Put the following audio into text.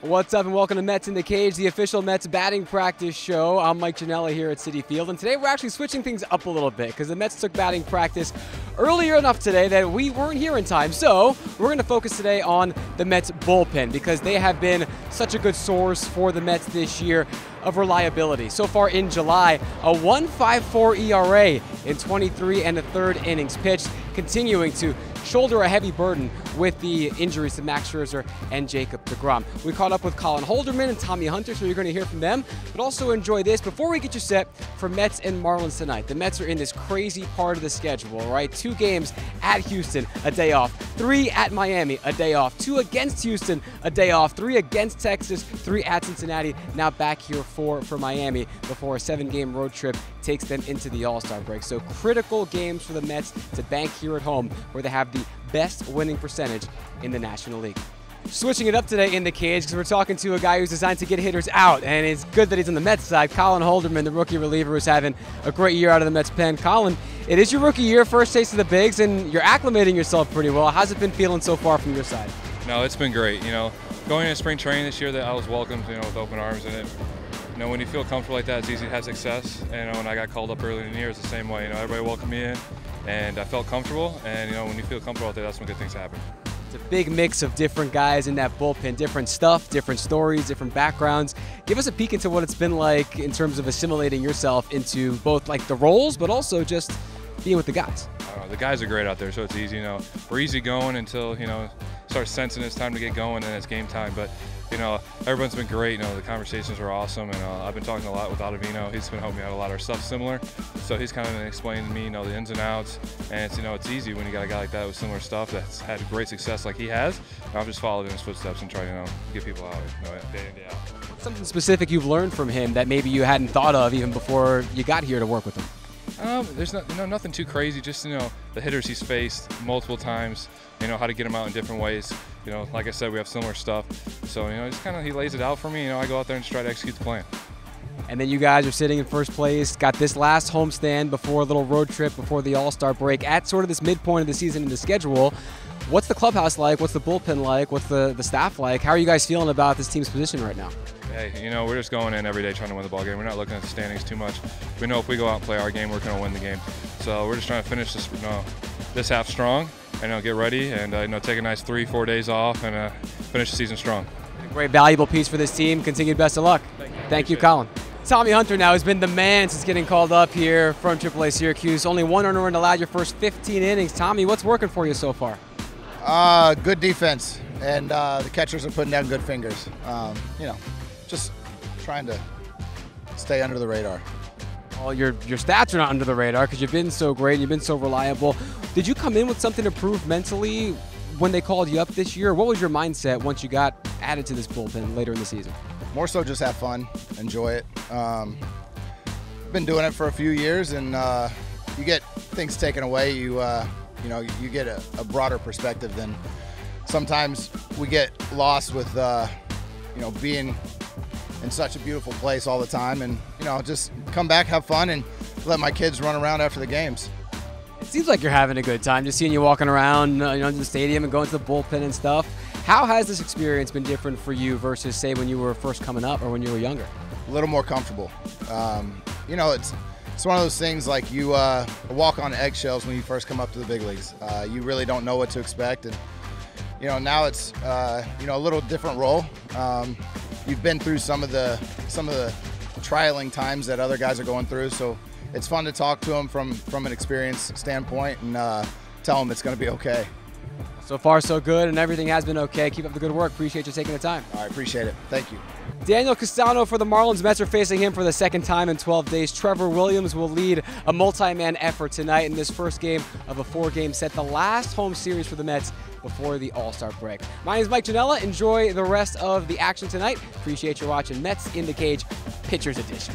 What's up and welcome to Mets in the Cage, the official Mets batting practice show. I'm Mike Janela here at Citi Field, and today we're actually switching things up a little bit because the Mets took batting practice earlier enough today that we weren't here in time. So we're going to focus today on the Mets bullpen because they have been such a good source for the Mets this year of reliability. So far in July, a 1.54 ERA in 23 1/3 innings pitched, continuing to shoulder a heavy burden with the injuries to Max Scherzer and Jacob deGrom. We caught up with Colin Holderman and Tommy Hunter, so you're going to hear from them, but also enjoy this before we get you set for Mets and Marlins tonight. The Mets are in this crazy part of the schedule, right? 2 games at Houston, a day off. 3 at Miami, a day off. 2 against Houston, a day off. 3 against Texas, 3 at Cincinnati. Now back here for Miami before a 7-game road trip takes them into the All-Star break. So critical games for the Mets to bank here at home, where they have the best winning percentage in the National League. Switching it up today in the cage because we're talking to a guy who's designed to get hitters out, and it's good that he's on the Mets side. Colin Holderman, the rookie reliever, who's having a great year out of the Mets pen. Colin, it is your rookie year, first taste of the bigs, and you're acclimating yourself pretty well. How's it been feeling so far from your side? No, it's been great. Going into spring training this year, that I was welcomed, with open arms, and when you feel comfortable like that, it's easy to have success. And when I got called up earlier in the year, it's the same way. Everybody welcomed me in, and I felt comfortable. And when you feel comfortable out there, that's when good things happen. It's a big mix of different guys in that bullpen, different stuff, different stories, different backgrounds. Give us a peek into what it's been like in terms of assimilating yourself into both like the roles, but also just being with the guys. The guys are great out there, so it's easy. We're easy going until start sensing it's time to get going, and it's game time. But everyone's been great. The conversations are awesome, and I've been talking a lot with Ottavino. He's been helping me out a lot. Our stuff's similar, so he's kind of been explaining to me, the ins and outs. And it's easy when you got a guy like that with similar stuff that's had great success like he has. And I've just followed in his footsteps and try to get people out day in, day out. Something specific you've learned from him that maybe you hadn't thought of even before you got here to work with him? There's nothing too crazy. Just the hitters he's faced multiple times. How to get him out in different ways. Like I said, we have similar stuff. So just he lays it out for me. I go out there and just try to execute the plan. And then you guys are sitting in first place. Got this last homestand before a little road trip before the All-Star break at sort of this midpoint of the season in the schedule. What's the clubhouse like? What's the bullpen like? What's the staff like? How are you guys feeling about this team's position right now? Hey, we're just going in every day trying to win the ball game. We're not looking at the standings too much. We know if we go out and play our game, we're going to win the game. So we're just trying to finish this half strong and get ready and take a nice 3-4 days off and finish the season strong. A great valuable piece for this team. Continued best of luck. Thank you, Colin. Tommy Hunter now has been the man since getting called up here from AAA Syracuse. Only 1 earned run allowed your first 15 innings. Tommy, what's working for you so far? Good defense, and the catchers are putting down good fingers. Just trying to stay under the radar. Well, your stats are not under the radar because you've been so great, you've been so reliable. Did you come in with something to prove mentally when they called you up this year? What was your mindset once you got added to this bullpen later in the season? More so just have fun, enjoy it. Been doing it for a few years, and you get things taken away. You get a broader perspective than sometimes we get lost with being in such a beautiful place all the time, and just come back, have fun, and let my kids run around after the games. It seems like you're having a good time, just seeing you walking around in the stadium and going to the bullpen and stuff. How has this experience been different for you versus, say, when you were first coming up or when you were younger? A little more comfortable. It's one of those things like you walk on eggshells when you first come up to the big leagues. You really don't know what to expect, and now it's a little different role. You've been through some of the trialing times that other guys are going through, so it's fun to talk to them from an experience standpoint and tell them it's going to be okay. So far, so good, and everything has been okay. Keep up the good work. Appreciate you taking the time. I appreciate it. Thank you. Daniel Castano for the Marlins. Mets are facing him for the second time in 12 days. Trevor Williams will lead a multi-man effort tonight in this first game of a 4-game set, the last home series for the Mets before the All-Star break. My name is Mike Janela. Enjoy the rest of the action tonight. Appreciate you watching Mets in the Cage, Pitchers Edition.